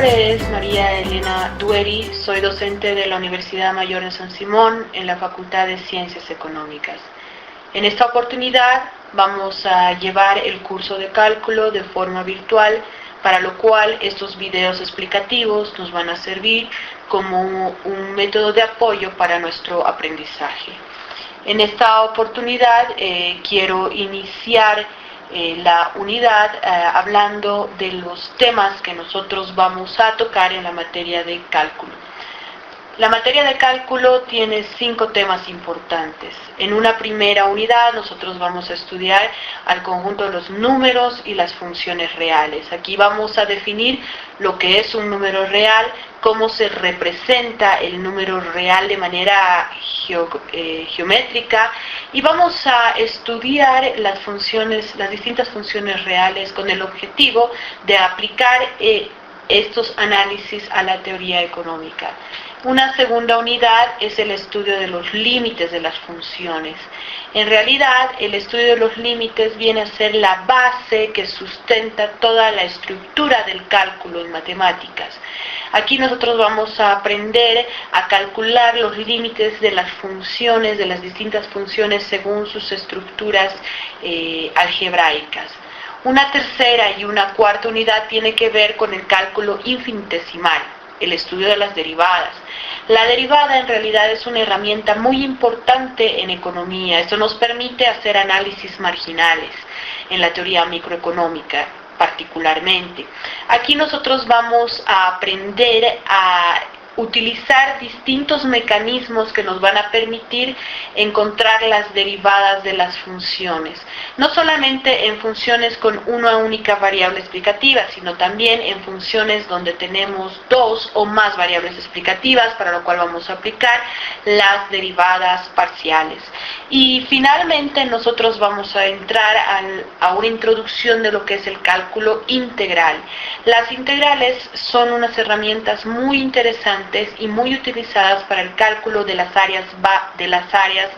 nombre es María Elena Dueri, soy docente de la Universidad Mayor de San Simón en la Facultad de Ciencias Económicas. En esta oportunidad vamos a llevar el curso de cálculo de forma virtual, para lo cual estos videos explicativos nos van a servir como un método de apoyo para nuestro aprendizaje. En esta oportunidad quiero iniciar la unidad hablando de los temas que nosotros vamos a tocar en la materia de cálculo. La materia de cálculo tiene 5 temas importantes. En una primera unidad nosotros vamos a estudiar al conjunto de los números y las funciones reales. Aquí vamos a definir lo que es un número real, cómo se representa el número real de manera geométrica, y vamos a estudiar las distintas funciones reales con el objetivo de aplicar estos análisis a la teoría económica. Una segunda unidad es el estudio de los límites de las funciones. En realidad, el estudio de los límites viene a ser la base que sustenta toda la estructura del cálculo en matemáticas. Aquí nosotros vamos a aprender a calcular los límites de las funciones, de las distintas funciones según sus estructuras algebraicas. Una tercera y una cuarta unidad tiene que ver con el cálculo infinitesimal, el estudio de las derivadas. La derivada en realidad es una herramienta muy importante en economía. Esto nos permite hacer análisis marginales en la teoría microeconómica particularmente. Aquí nosotros vamos a aprender a utilizar distintos mecanismos que nos van a permitir encontrar las derivadas de las funciones, no solamente en funciones con una única variable explicativa, sino también en funciones donde tenemos 2 o más variables explicativas, para lo cual vamos a aplicar las derivadas parciales. Y finalmente nosotros vamos a entrar a una introducción de lo que es el cálculo integral. Las integrales son unas herramientas muy interesantes y muy utilizadas para el cálculo de las áreas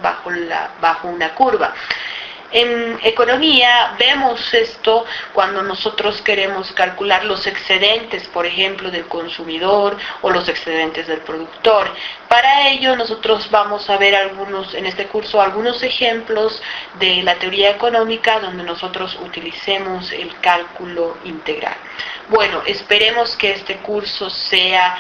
bajo una curva. En economía vemos esto cuando nosotros queremos calcular los excedentes, por ejemplo, del consumidor o los excedentes del productor. Para ello nosotros vamos a ver en este curso algunos ejemplos de la teoría económica donde nosotros utilicemos el cálculo integral. Bueno, esperemos que este curso sea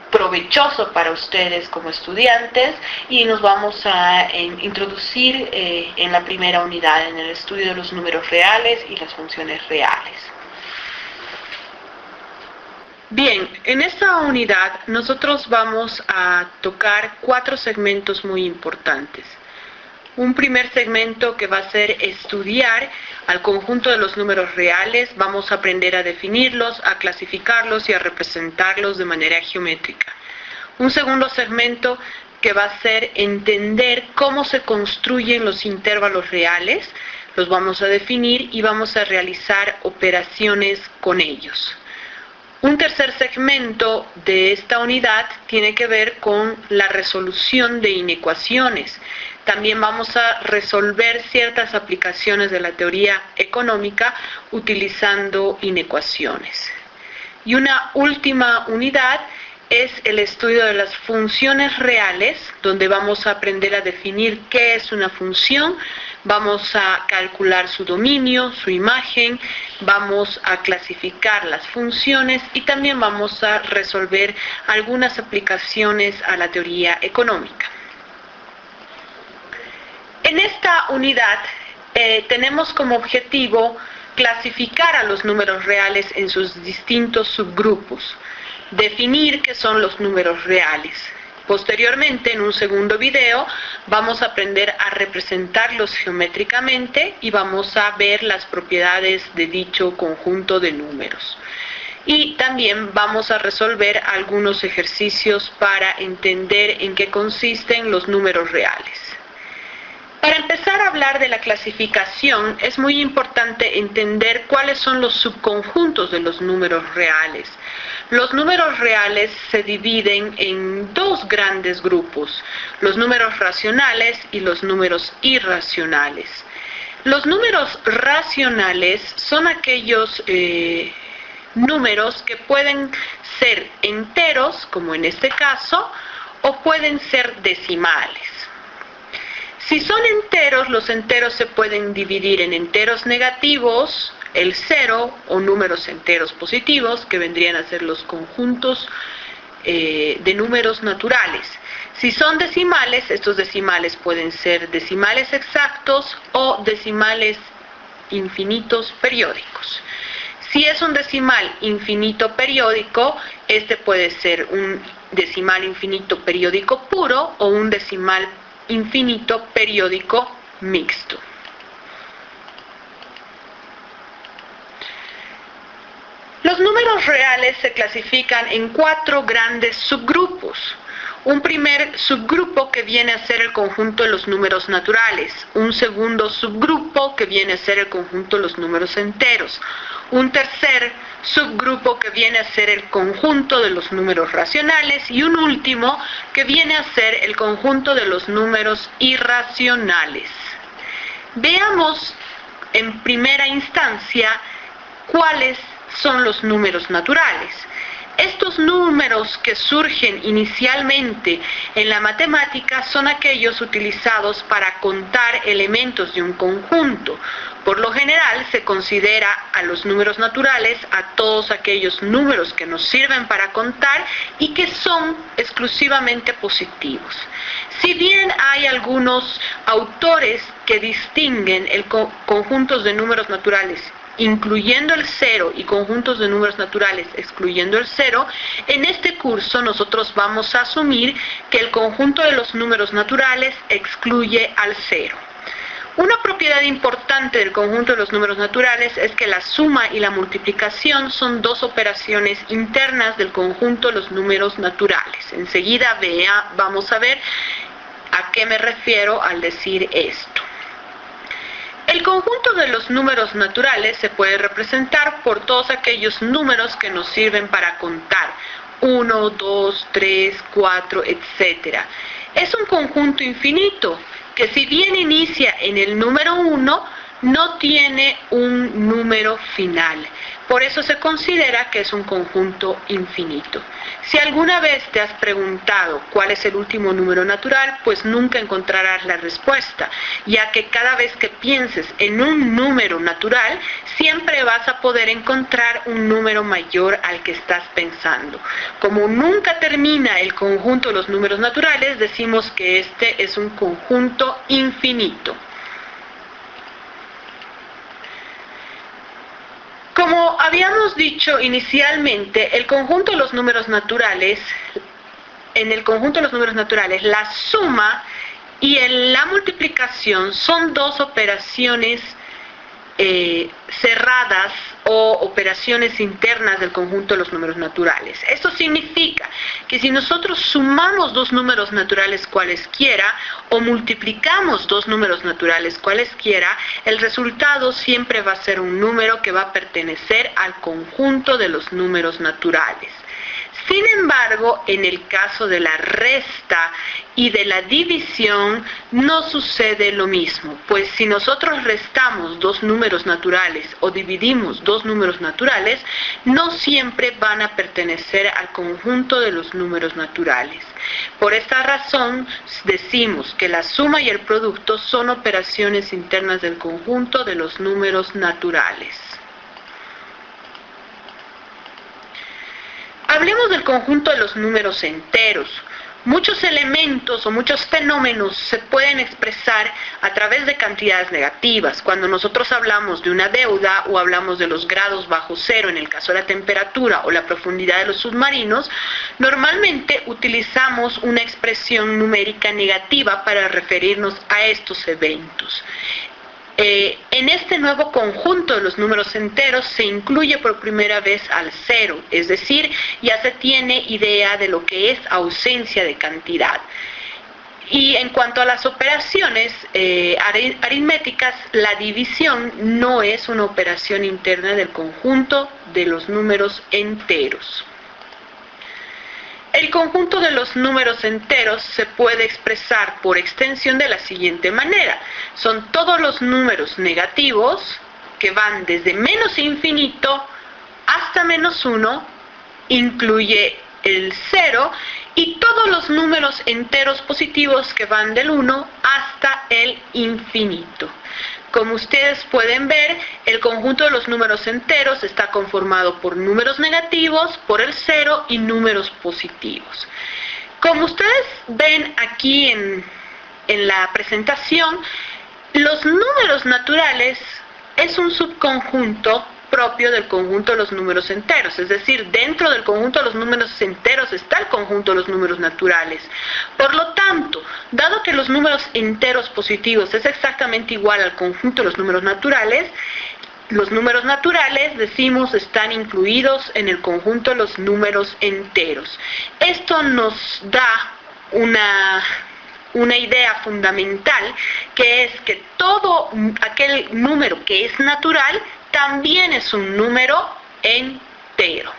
provechoso para ustedes como estudiantes, y nos vamos a introducir en la primera unidad en el estudio de los números reales y las funciones reales. Bien, en esta unidad nosotros vamos a tocar 4 segmentos muy importantes. Un primer segmento que va a ser estudiar al conjunto de los números reales. Vamos a aprender a definirlos, a clasificarlos y a representarlos de manera geométrica. Un segundo segmento que va a ser entender cómo se construyen los intervalos reales. Los vamos a definir y vamos a realizar operaciones con ellos. Un tercer segmento de esta unidad tiene que ver con la resolución de inecuaciones. También vamos a resolver ciertas aplicaciones de la teoría económica utilizando inecuaciones. Y una última unidad es el estudio de las funciones reales, donde vamos a aprender a definir qué es una función, vamos a calcular su dominio, su imagen, vamos a clasificar las funciones y también vamos a resolver algunas aplicaciones a la teoría económica. En esta unidad tenemos como objetivo clasificar a los números reales en sus distintos subgrupos, definir qué son los números reales. Posteriormente, en un segundo video, vamos a aprender a representarlos geométricamente y vamos a ver las propiedades de dicho conjunto de números. Y también vamos a resolver algunos ejercicios para entender en qué consisten los números reales. Para empezar a hablar de la clasificación, es muy importante entender cuáles son los subconjuntos de los números reales. Los números reales se dividen en 2 grandes grupos, los números racionales y los números irracionales. Los números racionales son aquellos números que pueden ser enteros, como en este caso, o pueden ser decimales. Si son enteros, los enteros se pueden dividir en enteros negativos, el 0, o números enteros positivos, que vendrían a ser los conjuntos de números naturales. Si son decimales, estos decimales pueden ser decimales exactos o decimales infinitos periódicos. Si es un decimal infinito periódico, este puede ser un decimal infinito periódico puro o un decimal infinito periódico mixto. Los números reales se clasifican en 4 grandes subgrupos. Un primer subgrupo que viene a ser el conjunto de los números naturales, un segundo subgrupo que viene a ser el conjunto de los números enteros, un tercer subgrupo que viene a ser el conjunto de los números racionales y un último que viene a ser el conjunto de los números irracionales. Veamos en primera instancia cuáles son los números naturales. Estos números que surgen inicialmente en la matemática son aquellos utilizados para contar elementos de un conjunto. Por lo general se considera a los números naturales a todos aquellos números que nos sirven para contar y que son exclusivamente positivos. Si bien hay algunos autores que distinguen conjuntos de números naturales incluyendo el 0 y conjuntos de números naturales excluyendo el 0, en este curso nosotros vamos a asumir que el conjunto de los números naturales excluye al 0. Una propiedad importante del conjunto de los números naturales es que la suma y la multiplicación son 2 operaciones internas del conjunto de los números naturales. Enseguida vamos a ver a qué me refiero al decir esto. El conjunto de los números naturales se puede representar por todos aquellos números que nos sirven para contar, 1, 2, 3, 4, etc. Es un conjunto infinito que si bien inicia en el número 1, no tiene un número final. Por eso se considera que es un conjunto infinito. Si alguna vez te has preguntado cuál es el último número natural, pues nunca encontrarás la respuesta, ya que cada vez que pienses en un número natural, siempre vas a poder encontrar un número mayor al que estás pensando. Como nunca termina el conjunto de los números naturales, decimos que este es un conjunto infinito. Como habíamos dicho inicialmente, el conjunto de los números naturales, en el conjunto de los números naturales, la suma y la multiplicación son 2 operaciones cerradas o operaciones internas del conjunto de los números naturales. Esto significa que si nosotros sumamos 2 números naturales cualesquiera o multiplicamos 2 números naturales cualesquiera, el resultado siempre va a ser un número que va a pertenecer al conjunto de los números naturales. Sin embargo, en el caso de la resta y de la división no sucede lo mismo, pues si nosotros restamos 2 números naturales o dividimos 2 números naturales, no siempre van a pertenecer al conjunto de los números naturales. Por esta razón decimos que la suma y el producto son operaciones internas del conjunto de los números naturales. Hablemos del conjunto de los números enteros. Muchos elementos o muchos fenómenos se pueden expresar a través de cantidades negativas. Cuando nosotros hablamos de una deuda o hablamos de los grados bajo cero, en el caso de la temperatura o la profundidad de los submarinos, normalmente utilizamos una expresión numérica negativa para referirnos a estos eventos. En este nuevo conjunto de los números enteros se incluye por primera vez al 0, es decir, ya se tiene idea de lo que es ausencia de cantidad. Y en cuanto a las operaciones aritméticas, la división no es una operación interna del conjunto de los números enteros. El conjunto de los números enteros se puede expresar por extensión de la siguiente manera. Son todos los números negativos que van desde menos infinito hasta -1 incluye el 0 y todos los números enteros positivos que van del 1 hasta el infinito. Como ustedes pueden ver, el conjunto de los números enteros está conformado por números negativos, por el 0 y números positivos. Como ustedes ven aquí en la presentación, los números naturales es un subconjunto propio del conjunto de los números enteros, es decir, dentro del conjunto de los números enteros está el conjunto de los números naturales. Por lo tanto, dado que los números enteros positivos es exactamente igual al conjunto de los números naturales decimos están incluidos en el conjunto de los números enteros. Esto nos da una idea fundamental, que es que todo aquel número que es natural también es un número entero.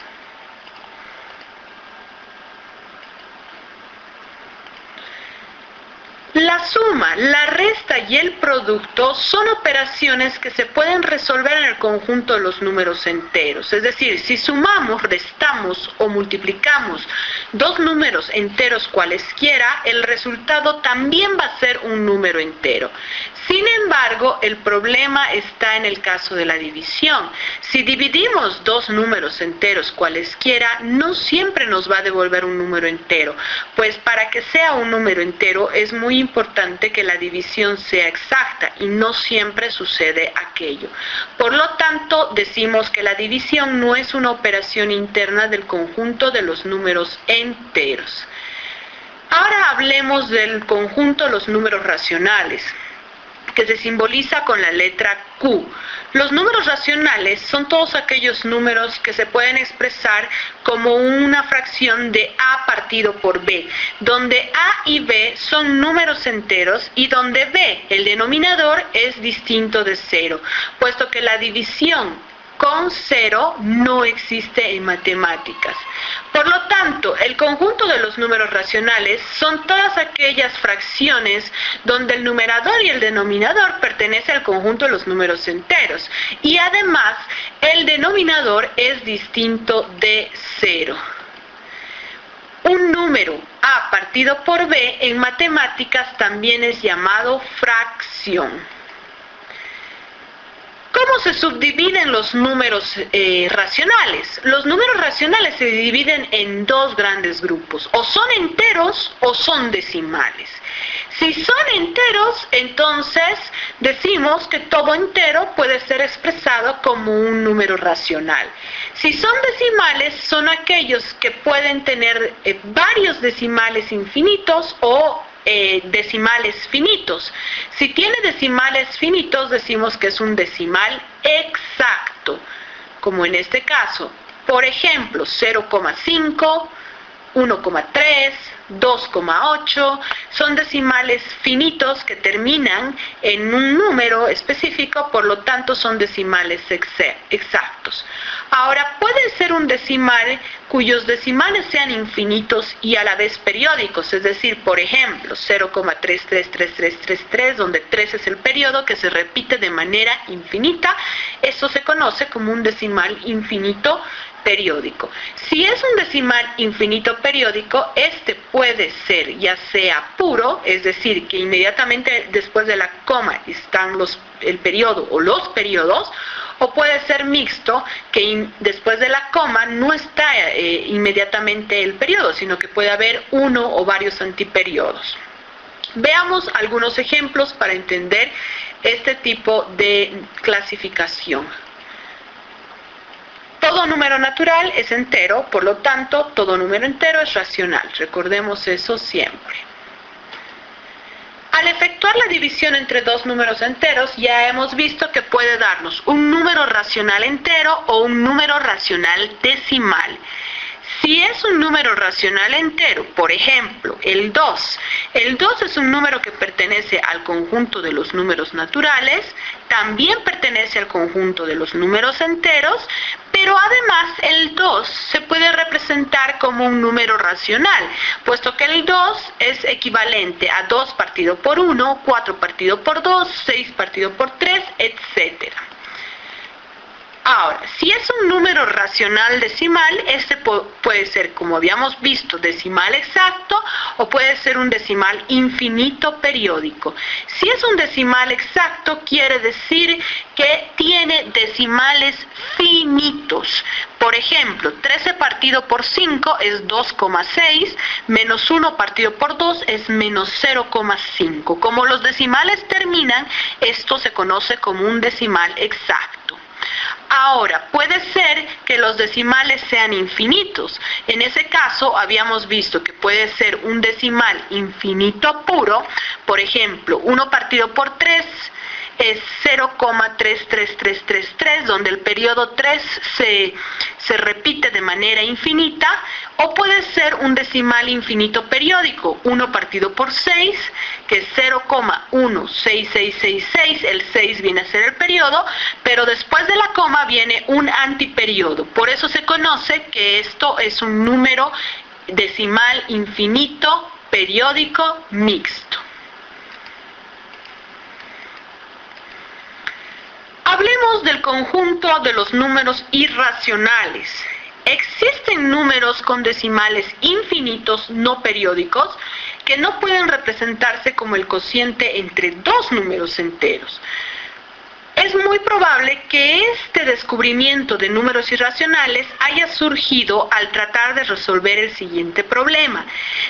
La suma, la resta y el producto son operaciones que se pueden resolver en el conjunto de los números enteros. Es decir, si sumamos, restamos o multiplicamos dos números enteros cualesquiera, el resultado también va a ser un número entero. Sin embargo, el problema está en el caso de la división. Si dividimos dos números enteros cualesquiera, no siempre nos va a devolver un número entero, pues para que sea un número entero es muy importante que la división sea exacta y no siempre sucede aquello. Por lo tanto, decimos que la división no es una operación interna del conjunto de los números enteros. Ahora hablemos del conjunto de los números racionales, que se simboliza con la letra Q. Los números racionales son todos aquellos números que se pueden expresar como una fracción de A partido por B, donde A y B son números enteros y donde B, el denominador, es distinto de 0, puesto que la división con 0 no existe en matemáticas. Por lo tanto, el conjunto de los números racionales son todas aquellas fracciones donde el numerador y el denominador pertenecen al conjunto de los números enteros y además el denominador es distinto de 0. Un número A partido por B en matemáticas también es llamado fracción. ¿Cómo se subdividen los números racionales? Los números racionales se dividen en dos grandes grupos, o son enteros o son decimales. Si son enteros, entonces decimos que todo entero puede ser expresado como un número racional. Si son decimales, son aquellos que pueden tener varios decimales infinitos o decimales finitos. Si tiene decimales finitos, decimos que es un decimal exacto, como en este caso. Por ejemplo, 0,5, 1,3, 2,8 son decimales finitos que terminan en un número específico, por lo tanto son decimales exactos. Ahora, puede ser un decimal cuyos decimales sean infinitos y a la vez periódicos, es decir, por ejemplo, 0,333333, donde 3 es el periodo que se repite de manera infinita. Eso se conoce como un decimal infinito periódico. Si es un decimal infinito periódico, este puede ser ya sea puro, es decir, que inmediatamente después de la coma están el periodo o los periodos, o puede ser mixto, que después de la coma no está inmediatamente el periodo, sino que puede haber uno o varios antiperiodos. Veamos algunos ejemplos para entender este tipo de clasificación. Todo número natural es entero, por lo tanto, todo número entero es racional. Recordemos eso siempre. Al efectuar la división entre dos números enteros, ya hemos visto que puede darnos un número racional entero o un número racional decimal. Si es un número racional entero, por ejemplo, el 2 es un número que pertenece al conjunto de los números naturales, también pertenece al conjunto de los números enteros, pero además el 2 se puede representar como un número racional, puesto que el 2 es equivalente a 2 partido por 1, 4 partido por 2, 6 partido por 3, etc. Ahora, si es un número racional decimal, este puede ser, como habíamos visto, decimal exacto o puede ser un decimal infinito periódico. Si es un decimal exacto, quiere decir que tiene decimales finitos. Por ejemplo, 13 partido por 5 es 2,6, menos 1 partido por 2 es menos 0,5. Como los decimales terminan, esto se conoce como un decimal exacto. Ahora, puede ser que los decimales sean infinitos. En ese caso, habíamos visto que puede ser un decimal infinito puro. Por ejemplo, 1 partido por 3 es 0,33333, donde el periodo 3 se repite de manera infinita, o puede ser un decimal infinito periódico, 1 partido por 6, que es 0,16666, el 6 viene a ser el periodo, pero después de la coma viene un antiperiodo. Por eso se conoce que esto es un número decimal infinito periódico mixto. Hablemos del conjunto de los números irracionales. Existen números con decimales infinitos no periódicos que no pueden representarse como el cociente entre dos números enteros. Es muy probable que este descubrimiento de números irracionales haya surgido al tratar de resolver el siguiente problema.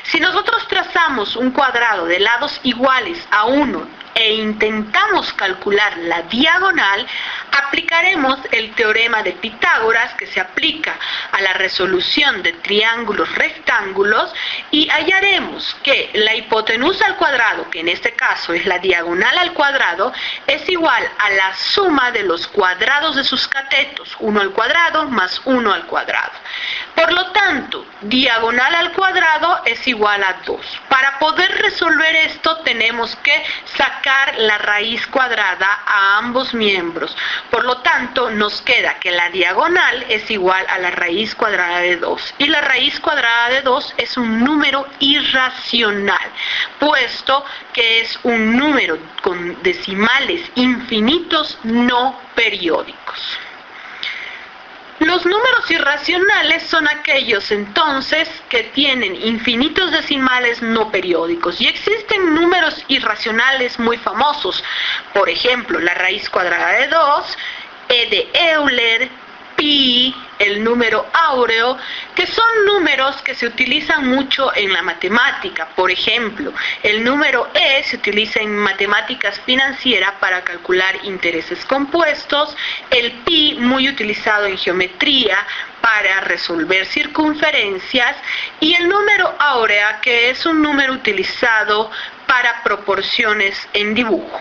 Si nosotros trazamos un cuadrado de lados iguales a 1 e intentamos calcular la diagonal, aplicaremos el teorema de Pitágoras, que se aplica a la resolución de triángulos rectángulos, y hallaremos que la hipotenusa al cuadrado, que en este caso es la diagonal al cuadrado, es igual a la suma de los cuadrados de sus catetos, 1 al cuadrado más 1 al cuadrado. Por lo tanto, diagonal al cuadrado es igual a 2. Para poder resolver esto tenemos que sacar la raíz cuadrada a ambos miembros. Por lo tanto, nos queda que la diagonal es igual a la raíz cuadrada de 2. Y la raíz cuadrada de 2 es un número irracional, puesto que es un número con decimales infinitos no periódicos. Los números irracionales son aquellos entonces que tienen infinitos decimales no periódicos, y existen números irracionales muy famosos, por ejemplo la raíz cuadrada de 2, E de Euler, pi, el número áureo, que son números que se utilizan mucho en la matemática. Por ejemplo, el número E se utiliza en matemáticas financieras para calcular intereses compuestos, el pi muy utilizado en geometría para resolver circunferencias, y el número áurea, que es un número utilizado para proporciones en dibujo.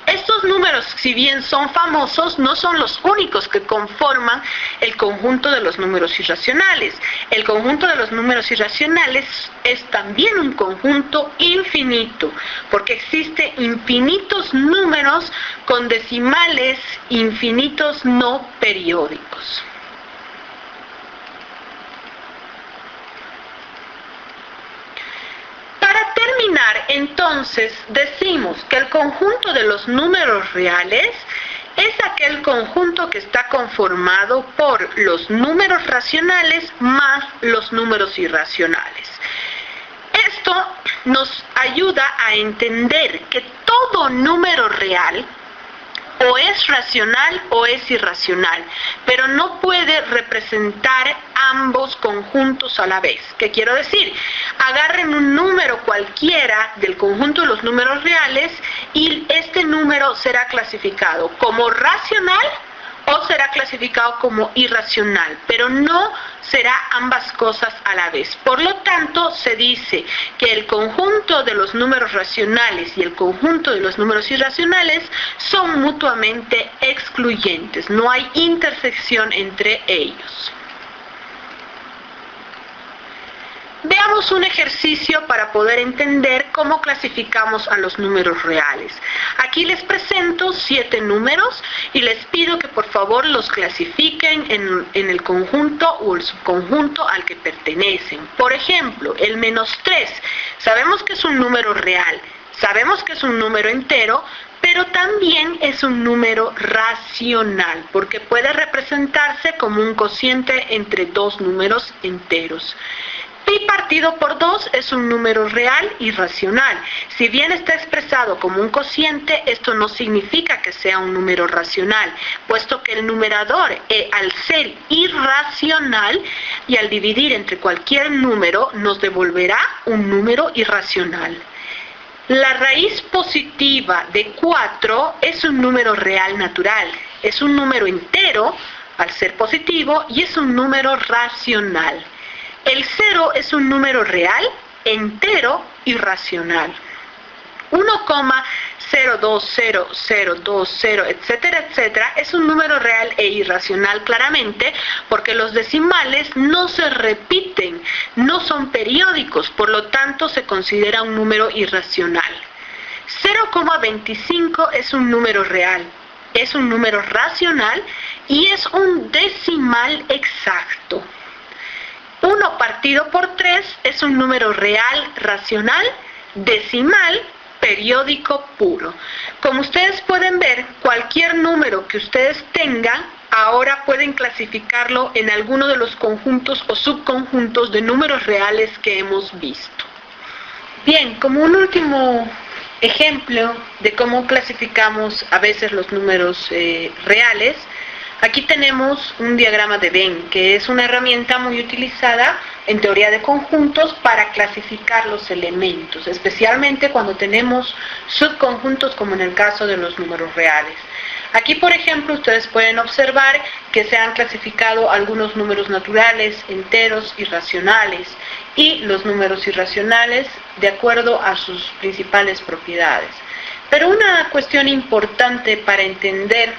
Estos números, si bien son famosos, no son los únicos que conforman el conjunto de los números irracionales. El conjunto de los números irracionales es también un conjunto infinito, porque existen infinitos números con decimales infinitos no periódicos. Para terminar, entonces, decimos que el conjunto de los números reales es aquel conjunto que está conformado por los números racionales más los números irracionales. Esto nos ayuda a entender que todo número real o es racional o es irracional, pero no puede representar ambos conjuntos a la vez. ¿Qué quiero decir? Agarren un número cualquiera del conjunto de los números reales y este número será clasificado como racional o será clasificado como irracional, pero no será ambas cosas a la vez. Por lo tanto, se dice que el conjunto de los números racionales y el conjunto de los números irracionales son mutuamente excluyentes, no hay intersección entre ellos. Veamos un ejercicio para poder entender cómo clasificamos a los números reales. Aquí les presento 7 números y les pido que por favor los clasifiquen en el conjunto o el subconjunto al que pertenecen. Por ejemplo, el -3. Sabemos que es un número real. Sabemos que es un número entero, pero también es un número racional, porque puede representarse como un cociente entre dos números enteros. Pi partido por 2 es un número real y racional. Si bien está expresado como un cociente, esto no significa que sea un número racional, puesto que el numerador, al ser irracional y al dividir entre cualquier número, nos devolverá un número irracional. La raíz positiva de 4 es un número real natural, es un número entero al ser positivo y es un número racional. El 0 es un número real, entero y racional. 1,0200020, etcétera, etcétera, es un número real e irracional claramente porque los decimales no se repiten, no son periódicos, por lo tanto se considera un número irracional. 0,25 es un número real, es un número racional y es un decimal exacto. 1 partido por 3 es un número real, racional, decimal, periódico puro. Como ustedes pueden ver, cualquier número que ustedes tengan, ahora pueden clasificarlo en alguno de los conjuntos o subconjuntos de números reales que hemos visto. Bien, como un último ejemplo de cómo clasificamos a veces los números reales, aquí tenemos un diagrama de Venn, que es una herramienta muy utilizada en teoría de conjuntos para clasificar los elementos, especialmente cuando tenemos subconjuntos como en el caso de los números reales. Aquí, por ejemplo, ustedes pueden observar que se han clasificado algunos números naturales, enteros y racionales, y los números irracionales de acuerdo a sus principales propiedades. Pero una cuestión importante para entender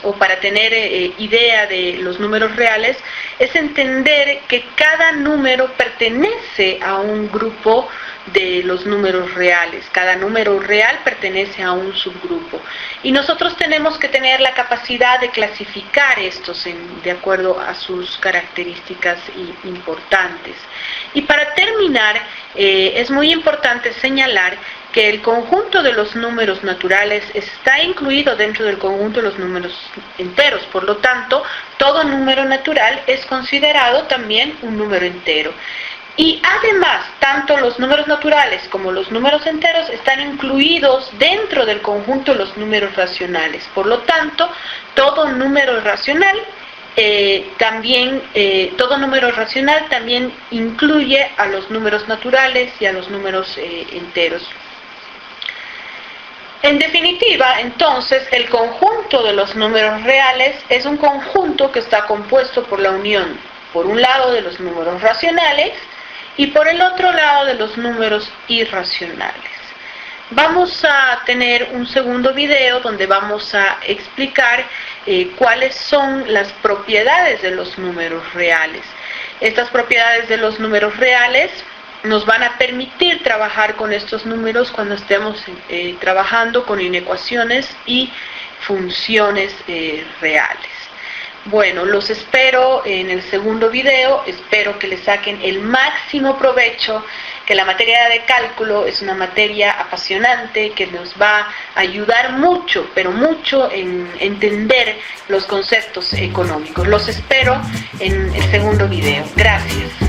o para tener idea de los números reales, es entender que cada número pertenece a un grupo de los números reales. Cada número real pertenece a un subgrupo. Y nosotros tenemos que tener la capacidad de clasificar estos de acuerdo a sus características importantes. Y para terminar, es muy importante señalar que el conjunto de los números naturales está incluido dentro del conjunto de los números enteros. Por lo tanto, todo número natural es considerado también un número entero. Y además, tanto los números naturales como los números enteros están incluidos dentro del conjunto de los números racionales. Por lo tanto, todo número racional también incluye a los números naturales y a los números enteros. En definitiva, entonces, el conjunto de los números reales es un conjunto que está compuesto por la unión, por un lado, de los números racionales y por el otro lado de los números irracionales. Vamos a tener un segundo video donde vamos a explicar cuáles son las propiedades de los números reales. Estas propiedades de los números reales nos van a permitir trabajar con estos números cuando estemos trabajando con inecuaciones y funciones reales. Bueno, los espero en el segundo video, espero que le saquen el máximo provecho, que la materia de cálculo es una materia apasionante que nos va a ayudar mucho, pero mucho en entender los conceptos económicos. Los espero en el segundo video. Gracias.